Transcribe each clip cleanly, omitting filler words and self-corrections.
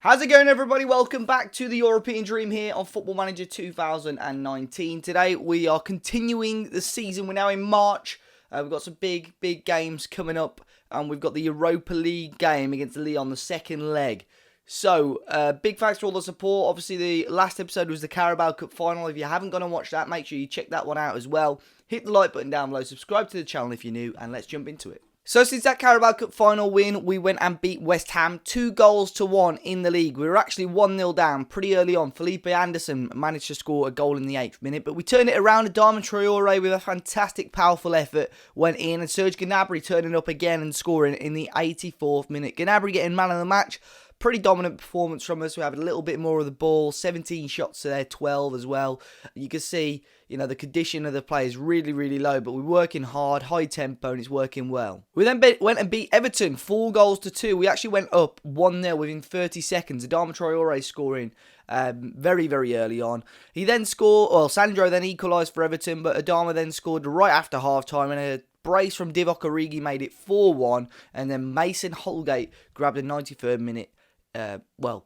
How's it going, everybody? Welcome back to the European Dream here on Football Manager 2019. Today we are continuing the season. We're now in March. We've got some big games coming up, and we've got the Europa League game against Lyon, the second leg. So, big thanks for all the support. Obviously, the last episode was the Carabao Cup final. If you haven't gone and watched that, make sure you check that one out as well. Hit the like button down below, subscribe to the channel if you're new, and let's jump into it. So since that Carabao Cup final win, we went and beat West Ham 2-1 in the league. We were actually 1-0 down pretty early on. Felipe Anderson managed to score a goal in the 8th minute, but we turned it around. Adama Traore with a fantastic, powerful effort went in, and Serge Gnabry turning up again and scoring in the 84th minute. Gnabry getting man of the match. Pretty dominant performance from us. We had a little bit more of the ball. 17 shots to their 12 as well. You can see, the condition of the play is really low, but we're working hard, high tempo, and it's working well. We then went and beat Everton 4-2. We actually went up 1-0 within 30 seconds. Adama Traore scoring very early on. He then scored, Sandro then equalised for Everton, but Adama then scored right after half-time, and a brace from Divock Origi made it 4-1, and then Mason Holgate grabbed a 93rd minute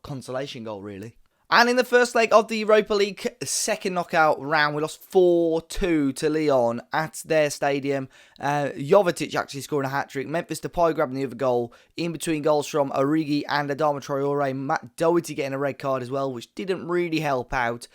consolation goal, really. And in the first leg of the Europa League second knockout round, we lost 4-2 to Lyon at their stadium. Jovetic actually scoring a hat-trick. Memphis Depay grabbing the other goal. In between goals from Origi and Adama Traore. Matt Doherty getting a red card as well, which didn't really help out.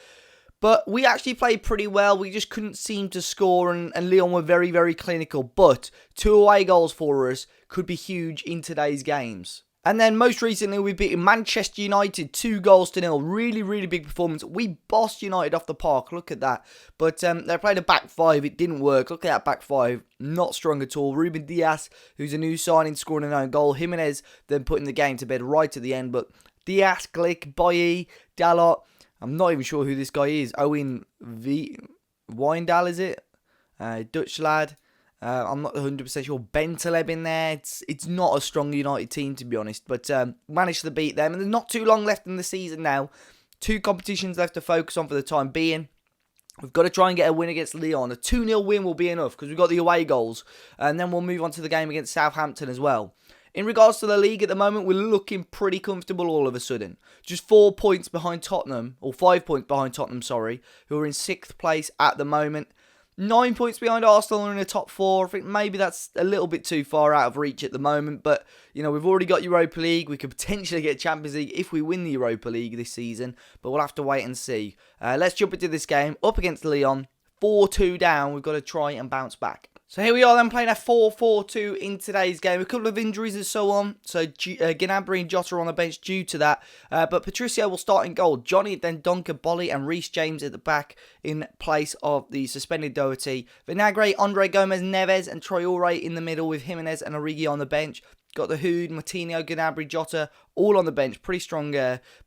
But we actually played pretty well. We just couldn't seem to score, and Lyon were very clinical. But 2 away goals for us could be huge in today's games. And then most recently, we beat Manchester United 2-0. Really big performance. We bossed United off the park. Look at that. But they played a back five. It didn't work. Look at that back five. Not strong at all. Ruben Dias, who's a new signing, scoring an own goal. Jimenez then putting the game to bed right at the end. But Dias, Glick, Bailly, Dalot. I'm not even sure who this guy is. Owen Wijndal, is it? Dutch lad. I'm not 100% sure. Bentaleb in there. It's not a strong United team, to be honest. But managed to beat them. And there's not too long left in the season now. 2 competitions left to focus on for the time being. We've got to try and get a win against Lyon. A 2-0 win will be enough because we've got the away goals. And then we'll move on to the game against Southampton as well. In regards to the league at the moment, we're looking pretty comfortable all of a sudden. Just 4 points behind Tottenham, or 5 points behind Tottenham, who are in 6th place at the moment. 9 points behind Arsenal are in the top 4. I think maybe that's a little bit too far out of reach at the moment. But, we've already got Europa League. We could potentially get Champions League if we win the Europa League this season. But we'll have to wait and see. Let's jump into this game. Up against Lyon. 4-2 down. We've got to try and bounce back. So here we are then playing a 4-4-2 in today's game. A couple of injuries and so on. So Gnabry and Jota are on the bench due to that. But Patricio will start in goal. Johnny, then Donker, Bolly and Reece James at the back in place of the suspended Doherty. Vinagre, Andre Gomez, Neves and Traore in the middle with Jimenez and Origi on the bench. Got the Hood, Martinho, Gnabry, Jota all on the bench. Pretty strong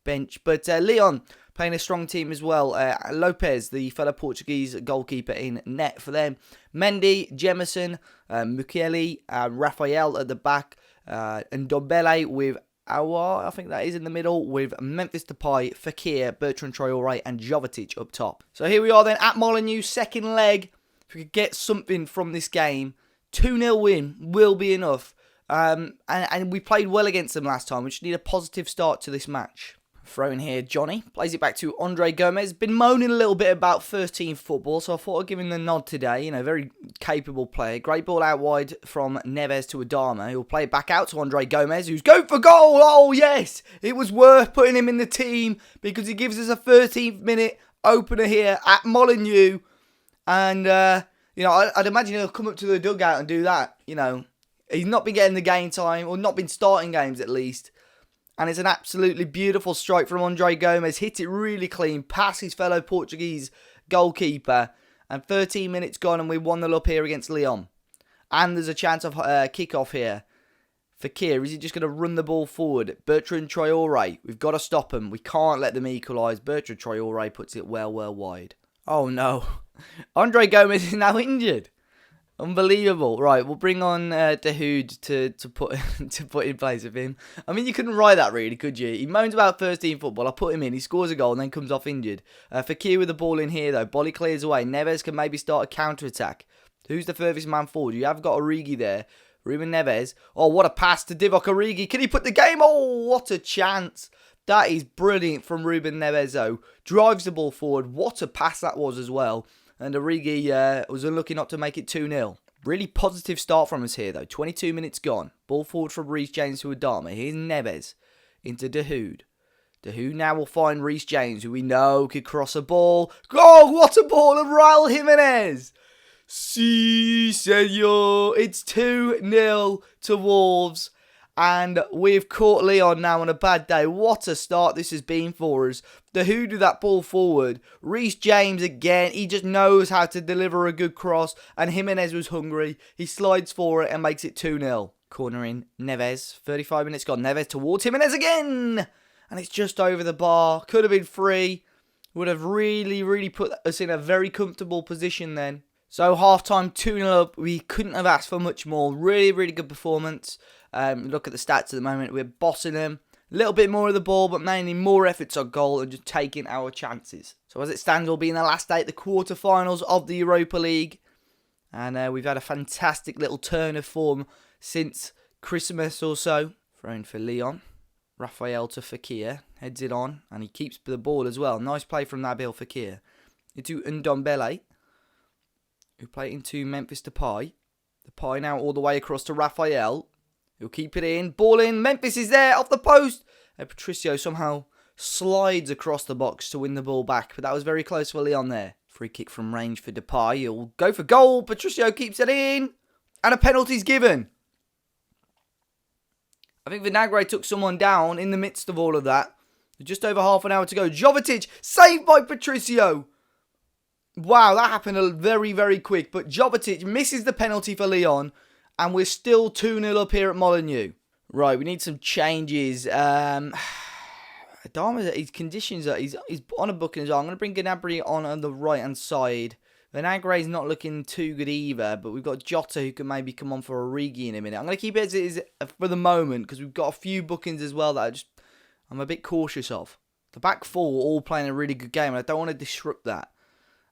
bench. But Lyon playing a strong team as well. Lopez, the fellow Portuguese goalkeeper, in net for them. Mendy, Jemison, Mukiele, Rafael at the back. And Dombele with Aouar, I think that is in the middle, with Memphis Depay, Fekir, Bertrand Traore and Jovetic up top. So here we are then at Molineux, second leg. If we could get something from this game, 2-0 win will be enough. And we played well against them last time. We just need a positive start to this match. Throw in here, Johnny. Plays it back to Andre Gomez. Been moaning a little bit about first team football, so I thought I'd give him the nod today. Very capable player. Great ball out wide from Neves to Adama. He'll play it back out to Andre Gomez, who's going for goal. Oh, yes. It was worth putting him in the team because he gives us a 13th minute opener here at Molineux. And, I'd imagine he'll come up to the dugout and do that. He's not been getting the game time, or not been starting games at least. And it's an absolutely beautiful strike from Andre Gomez. Hit it really clean past his fellow Portuguese goalkeeper. And 13 minutes gone and we 1-0 up here against Lyon. And there's a chance of kick-off here. Fekir, is he just going to run the ball forward? Bertrand Traore, we've got to stop him. We can't let them equalise. Bertrand Traore puts it well wide. Oh no. Andre Gomez is now injured. Unbelievable. Right, we'll bring on Dahoud to put in place of him. I mean, you couldn't write that really, could you? He moans about first team football. I put him in. He scores a goal and then comes off injured. Fekir with the ball in here, though. Bolly clears away. Neves can maybe start a counter-attack. Who's the furthest man forward? You have got Origi there. Ruben Neves. Oh, what a pass to Divock Origi. Can he put the game? Oh, what a chance. That is brilliant from Ruben Neves, though. Drives the ball forward. What a pass that was as well. And Origi was unlucky not to make it 2-0. Really positive start from us here, though. 22 minutes gone. Ball forward from Reece James to Adama. Here's Neves into Dahoud. Dahoud now will find Reece James, who we know could cross a ball. Oh, what a ball of Raul Jimenez! Si, senor. It's 2-0 to Wolves. And we've caught Lyon now on a bad day. What a start this has been for us. Dahoud with that ball forward. Reece James again. He just knows how to deliver a good cross. And Jimenez was hungry. He slides for it and makes it 2-0. Corner in Neves. 35 minutes gone. Neves towards Jimenez again. And it's just over the bar. Could have been free. Would have really put us in a very comfortable position then. So half-time 2-0 up. We couldn't have asked for much more. Really good performance. Look at the stats at the moment. We're bossing them. A little bit more of the ball, but mainly more efforts on goal and just taking our chances. So as it stands, we'll be in the last 8, the quarter-finals of the Europa League. And we've had a fantastic little turn of form since Christmas or so. Thrown for Lyon. Raphael to Fekir. Heads it on. And he keeps the ball as well. Nice play from Nabil Fekir. Into Ndombele. Who play into Memphis Depay. Depay now all the way across to Raphael. He'll keep it in. Ball in. Memphis is there. Off the post. Patricio somehow slides across the box to win the ball back. But that was very close for Lyon there. Free kick from range for Depay. He'll go for goal. Patricio keeps it in. And a penalty's given. I think Vinagre took someone down in the midst of all of that. Just over half an hour to go. Jovetic saved by Patricio. Wow, that happened very quick. But Jovetic misses the penalty for Lyon. And we're still 2-0 up here at Molineux. Right, we need some changes. Adama, his conditions are... He's on a booking as well. I'm going to bring Gnabry on the right-hand side. Vinagre's not looking too good either. But we've got Jota who can maybe come on for Origi in a minute. I'm going to keep it as it is for the moment. Because we've got a few bookings as well that I'm a bit cautious of. The back four were all playing a really good game. And I don't want to disrupt that.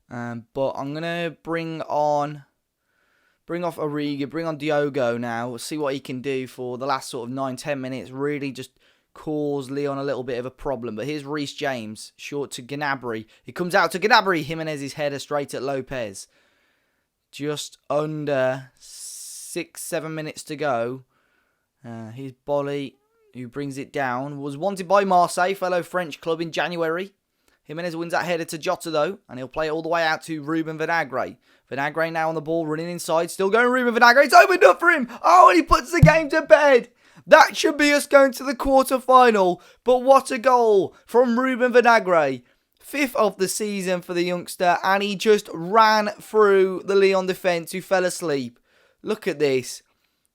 But I'm going to bring off Origi, bring on Diogo now. We'll see what he can do for the last sort of 9-10 minutes. Really just cause Lyon a little bit of a problem. But here's Reece James, short to Gnabry. He comes out to Gnabry. Jimenez's header straight at Lopez. Just under 6-7 minutes to go. Here's Bolly, who brings it down. Was wanted by Marseille, fellow French club, in January. Jimenez wins that header to Jota, though, and he'll play it all the way out to Ruben Vinagre. Vinagre now on the ball, running inside, still going Ruben Vinagre. It's opened up for him. Oh, and he puts the game to bed. That should be us going to the quarter-final, but what a goal from Ruben Vinagre. 5th of the season for the youngster, and he just ran through the Lyon defence who fell asleep. Look at this.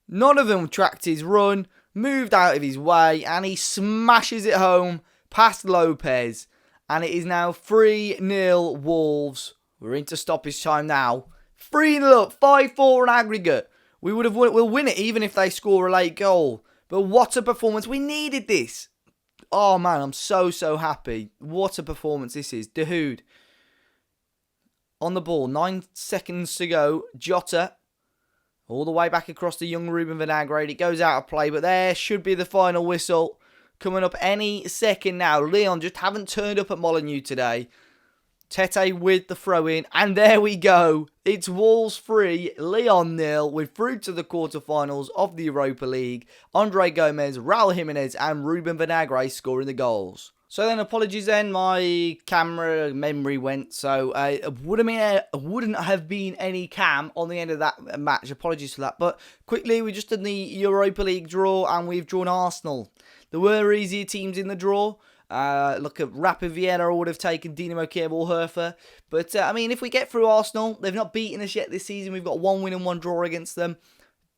None of them tracked his run, moved out of his way, and he smashes it home past Lopez. And it is now 3-0 Wolves. We're into stoppage time now. 3-0 up, 5-4 on aggregate. We'll win it even if they score a late goal. But what a performance. We needed this. Oh man, I'm so happy. What a performance this is. Dahoud. On the ball, 9 seconds to go. Jota. All the way back across to young Ruben Vinagre. It goes out of play, but there should be the final whistle. Coming up any second now. Lyon just haven't turned up at Molineux today. Tete with the throw-in. And there we go. It's Wolves 3, Lyon 0. We're through to the quarterfinals of the Europa League. Andre Gomez, Raul Jimenez and Ruben Vinagre scoring the goals. So then, apologies then. My camera memory went. So it wouldn't have been any cam on the end of that match. Apologies for that. But quickly, we just did the Europa League draw and we've drawn Arsenal. There were easier teams in the draw. Look at Rapid Vienna, I would have taken Dinamo Kiev or Hertha. But, I mean, if we get through Arsenal, they've not beaten us yet this season. We've got 1 win and 1 draw against them.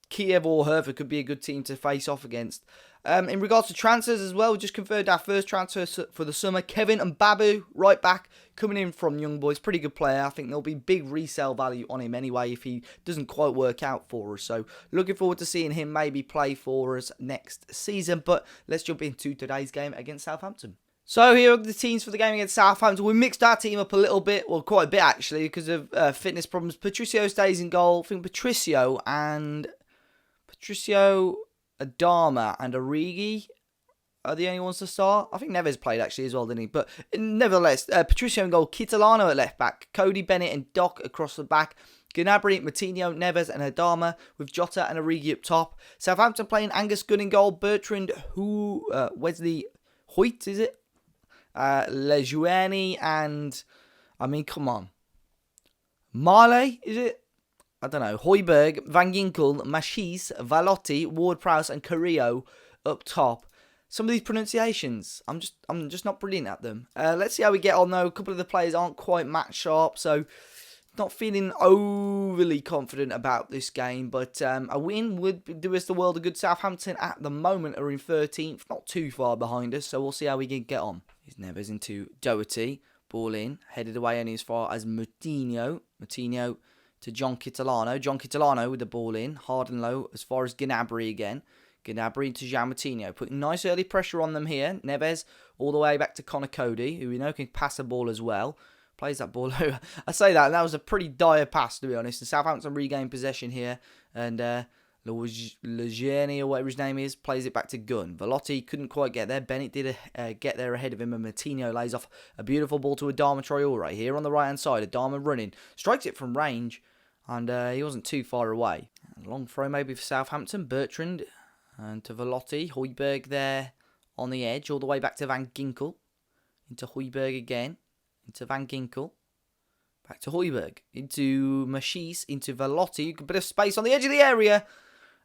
Kiev or Hertha could be a good team to face off against. In regards to transfers as well, we just confirmed our first transfer for the summer. Kevin and Babu, right back, coming in from Young Boys. Pretty good player. I think there'll be big resale value on him anyway if he doesn't quite work out for us. So looking forward to seeing him maybe play for us next season. But let's jump into today's game against Southampton. So here are the teams for the game against Southampton. We mixed our team up a little bit, well quite a bit actually, because of fitness problems. Patricio stays in goal. I think Patricio, Adama and Origi are the only ones to start. I think Neves played actually as well, didn't he? But nevertheless, Patricio in goal, Kitolano at left back, Cody Bennett and Doc across the back, Gnabry, Moutinho, Neves and Adama with Jota and Origi up top. Southampton playing Angus Gunn in goal, Bertrand, Wesley Hoyt, is it? Lejuani and, I mean, come on. Marley, is it? I don't know. Højbjerg, Van Ginkel, Machis, Valotti, Ward-Prowse and Carrillo up top. Some of these pronunciations, I'm just not brilliant at them. Let's see how we get on though. A couple of the players aren't quite match sharp, so not feeling overly confident about this game. But a win would do us the world of good. Southampton at the moment are in 13th, not too far behind us, so we'll see how we can get on. He's Neves into Doherty, ball in, headed away only as far as Moutinho. Moutinho to John Kitolano. John Kitolano with the ball in, hard and low as far as Gnabry again. Gnabry to João Moutinho, putting nice early pressure on them here. Neves all the way back to Connor Cody, who we know can pass the ball as well. Plays that ball over. I say that, and that was a pretty dire pass, to be honest. The Southampton regain possession here, and Lejeune, or whatever his name is, plays it back to Gunn. Valotti couldn't quite get there. Bennett did get there ahead of him, and Moutinho lays off a beautiful ball to Adama Traore here on the right-hand side. Adama running, strikes it from range, and he wasn't too far away. A long throw maybe for Southampton. Bertrand and to Valotti. Højbjerg there on the edge, all the way back to Van Ginkel. Into Højbjerg again. Into Van Ginkel. Back to Højbjerg. Into Machis. Into Valotti. A bit of space on the edge of the area.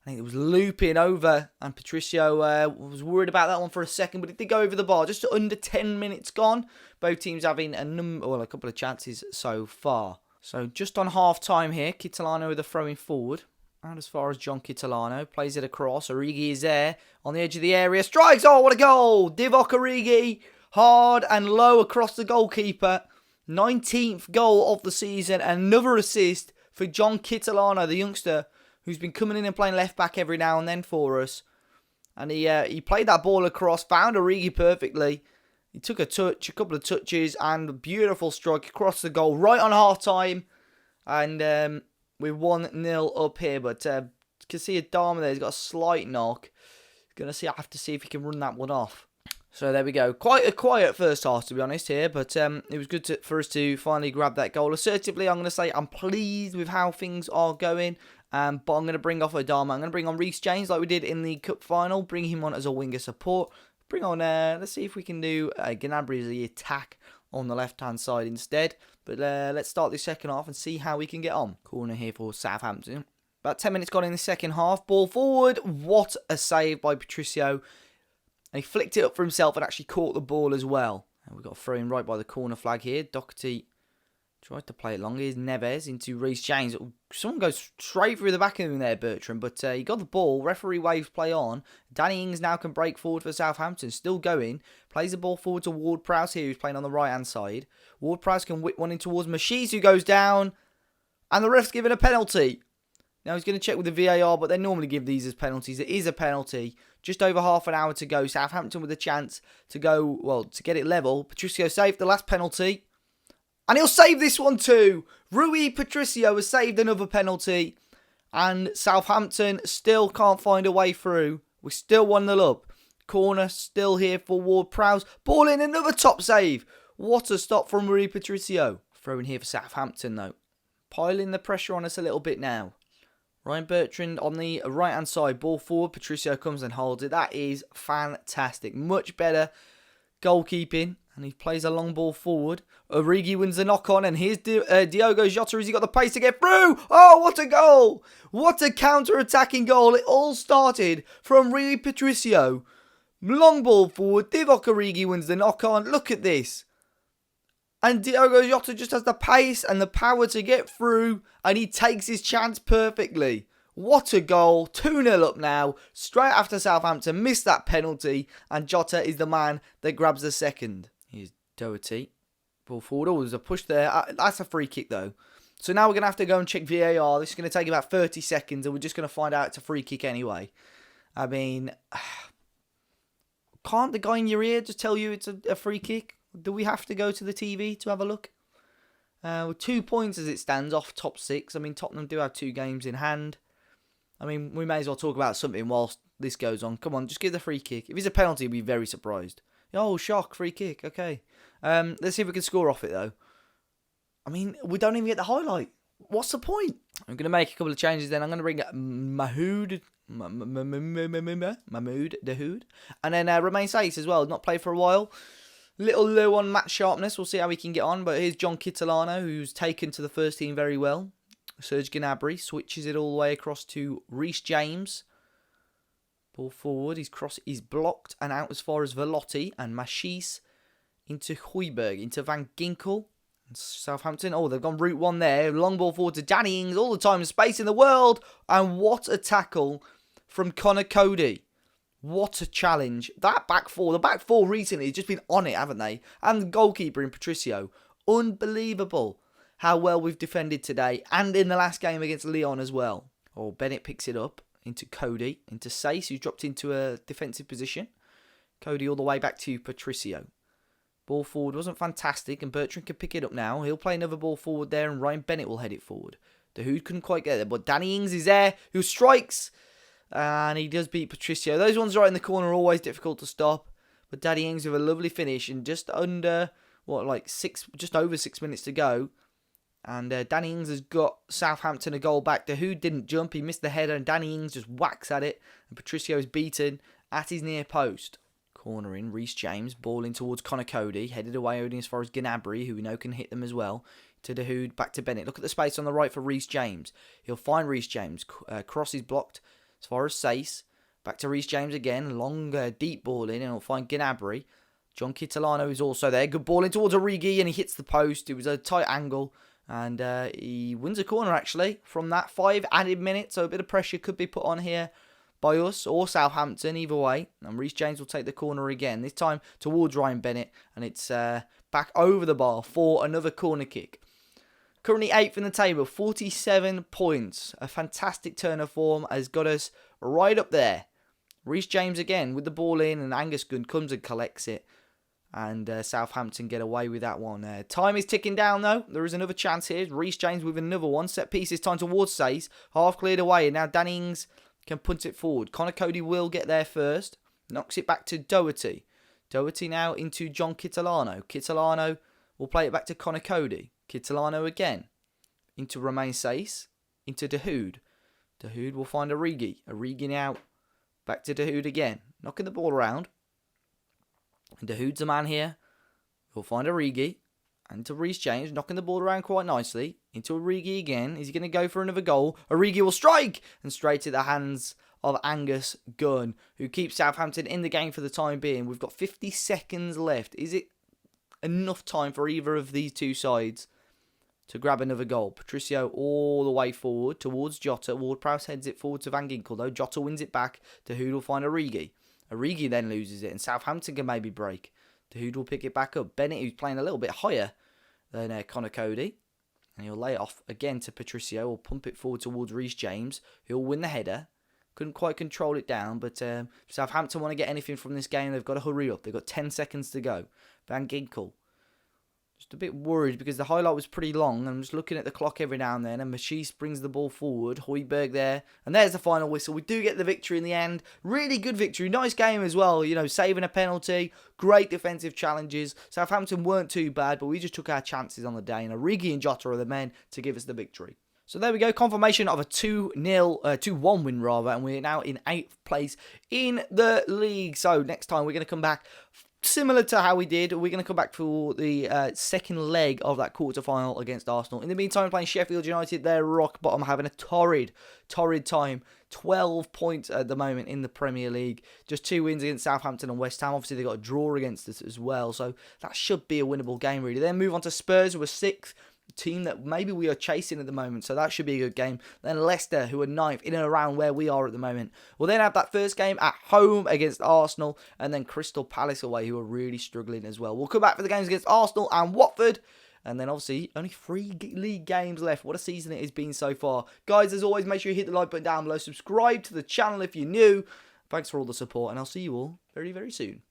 I think it was looping over. And Patricio was worried about that one for a second. But it did go over the bar. Just under 10 minutes gone. Both teams having a couple of chances so far. So just on half time here. Kitolano with a throwing forward. And as far as John Kitolano. Plays it across. Origi is there. On the edge of the area. Strikes. Oh, what a goal. Divock Origi. Hard and low across the goalkeeper. 19th goal of the season. Another assist for John Kitolano, the youngster, who's been coming in and playing left back every now and then for us. And he played that ball across, found Origi perfectly. He took a couple of touches, and a beautiful strike across the goal right on half time. And we're 1-0 up here. But you can see Adama there. He's got a slight knock. Have to see if he can run that one off. So there we go. Quite a quiet first half, to be honest, here. But it was good for us to finally grab that goal. Assertively, I'm going to say I'm pleased with how things are going. But I'm going to bring off Adama. I'm going to bring on Reece James like we did in the cup final. Bring him on as a winger support. Bring on, let's see if we can do Gnabry as the attack on the left-hand side instead. But let's start this second half and see how we can get on. Corner here for Southampton. About 10 minutes gone in the second half. Ball forward. What a save by Patricio. And he flicked it up for himself and actually caught the ball as well. And we've got a throw in right by the corner flag here. Doherty tried to play it long. Here's Neves into Reece James. Someone goes straight through the back of him there, Bertrand. But he got the ball. Referee waves play on. Danny Ings now can break forward for Southampton. Still going. Plays the ball forward to Ward-Prowse here, who's playing on the right-hand side. Ward-Prowse can whip one in towards Machis, who goes down. And the ref's given a penalty. Now he's going to check with the VAR, but they normally give these as penalties. It is a penalty. Just over half an hour to go. Southampton with a chance to go, to get it level. Patricio saved the last penalty. And he'll save this one too. Rui Patricio has saved another penalty. And Southampton still can't find a way through. We're still 1-0 up. Corner still here for Ward-Prowse. Ball in, another top save. What a stop from Rui Patricio. Throwing here for Southampton though. Piling the pressure on us a little bit now. Ryan Bertrand on the right-hand side. Ball forward. Patricio comes and holds it. That is fantastic. Much better goalkeeping. And he plays a long ball forward. Origi wins the knock-on. And here's Diogo Jota. Has he got the pace to get through? Oh, what a goal. What a counter-attacking goal. It all started from Rui Patricio. Long ball forward. Divock Origi wins the knock-on. Look at this. And Diogo Jota just has the pace and the power to get through. And he takes his chance perfectly. What a goal. 2-0 up now. Straight after Southampton missed that penalty. And Jota is the man that grabs the second. Here's Doherty. Ball forward. Oh, there's a push there. That's a free kick though. So now we're going to have to go and check VAR. This is going to take about 30 seconds. And we're just going to find out it's a free kick anyway. I mean, can't the guy in your ear just tell you it's a free kick? Do we have to go to the TV to have a look? With 2 points as it stands off top 6. I mean, Tottenham do have 2 games in hand. I mean, we may as well talk about something whilst this goes on. Come on, just give the free kick. If it's a penalty, I'd be very surprised. Oh, shock, free kick. Okay. Let's see if we can score off it, though. I mean, we don't even get the highlight. What's the point? I'm going to make a couple of changes then. I'm going to bring Mahmoud Dahoud. And then Romain Saiss as well. Not played for a while. Little low on match sharpness. We'll see how we can get on. But here's John Kitolano, who's taken to the first team very well. Serge Gnabry switches it all the way across to Reece James. Ball forward. His cross is blocked and out as far as Velotti. And Machis into Højbjerg. Into Van Ginkel. Southampton. Oh, they've gone route one there. Long ball forward to Danny Ings. All the time and space in the world. And what a tackle from Connor Cody. What a challenge. That back four. The back four recently has just been on it, haven't they? And the goalkeeper in Patricio. Unbelievable how well we've defended today. And in the last game against Lyon as well. Oh, Bennett picks it up into Cody. Into Saiss, who's dropped into a defensive position. Cody all the way back to Patricio. Ball forward wasn't fantastic, and Bertrand can pick it up now. He'll play another ball forward there, and Ryan Bennett will head it forward. Dahoud couldn't quite get there, but Danny Ings is there, who strikes, and he does beat Patricio. Those ones right in the corner are always difficult to stop, but Danny Ings with a lovely finish, and just over 6 minutes to go, and Danny Ings has got Southampton a goal back. Dahoud didn't jump, he missed the header, and Danny Ings just whacks at it, and Patricio is beaten at his near post. Corner in, Reece James, ball in towards Connor Cody, headed away only as far as Gnabry, who we know can hit them as well, to Dahoud, back to Bennett. Look at the space on the right for Reece James. He'll find Reece James, cross is blocked as far as Saiss, back to Reece James again, long deep ball in, and he'll find Gnabry. John Kitolano is also there, good ball in towards Origi, and he hits the post. It was a tight angle, and he wins a corner actually from that. 5 added minutes, so a bit of pressure could be put on here by us or Southampton, either way. And Reece James will take the corner again, this time towards Ryan Bennett. And it's back over the bar for another corner kick. Currently 8th in the table, 47 points. A fantastic turn of form has got us right up there. Reece James again with the ball in, and Angus Gunn comes and collects it. And Southampton get away with that one. Time is ticking down though. There is another chance here. Reece James with another one. Set piece this time towards Saiss. Half cleared away, and now Danny Ings can punt it forward. Connor Cody will get there first. Knocks it back to Doherty. Doherty now into John Kitolano. Kitolano will play it back to Connor Cody. Kitolano again. Into Romain Saiss. Into Dahoud. Dahoud will find Origi. Origi now back to Dahoud again. Knocking the ball around. And Dahoud's a man here. He'll find Origi. And to Reece James, knocking the ball around quite nicely. Into Origi again. Is he going to go for another goal? Origi will strike! And straight to the hands of Angus Gunn, who keeps Southampton in the game for the time being. We've got 50 seconds left. Is it enough time for either of these two sides to grab another goal? Patricio all the way forward towards Jota. Ward-Prowse heads it forward to Van Ginkel, though. Jota wins it back. Dahoud will find Origi. Origi then loses it, and Southampton can maybe break. Dahoud will pick it back up. Bennett, who's playing a little bit higher than Connor Cody. And he'll lay it off again to Patricio. Will pump it forward towards Reece James. He'll win the header. Couldn't quite control it down. But Southampton want to get anything from this game. They've got to hurry up. They've got 10 seconds to go. Van Ginkel. Just a bit worried because the highlight was pretty long. I'm just looking at the clock every now and then. And Machis brings the ball forward. Højbjerg there. And there's the final whistle. We do get the victory in the end. Really good victory. Nice game as well. You know, saving a penalty. Great defensive challenges. Southampton weren't too bad, but we just took our chances on the day. And Origi and Jota are the men to give us the victory. So there we go. Confirmation of a 2-1 win rather. And we're now in 8th place in the league. So next time we're going to come back similar to how we did. We're going to come back for the second leg of that quarter-final against Arsenal. In the meantime, playing Sheffield United, they're rock bottom, having a torrid time. 12 points at the moment in the Premier League. Just 2 wins against Southampton and West Ham. Obviously, they got a draw against us as well. So that should be a winnable game, really. Then move on to Spurs, who are 6th. Team that maybe we are chasing at the moment, so that should be a good game. Then Leicester, who are 9th, in and around where we are at the moment. We'll then have that first game at home against Arsenal, and then Crystal Palace away, who are really struggling as well. We'll come back for the games against Arsenal and Watford, and then obviously only 3 league games left. What a season it has been so far. Guys, as always, make sure you hit the like button down below, subscribe to the channel if you're new. Thanks for all the support, and I'll see you all very, very soon.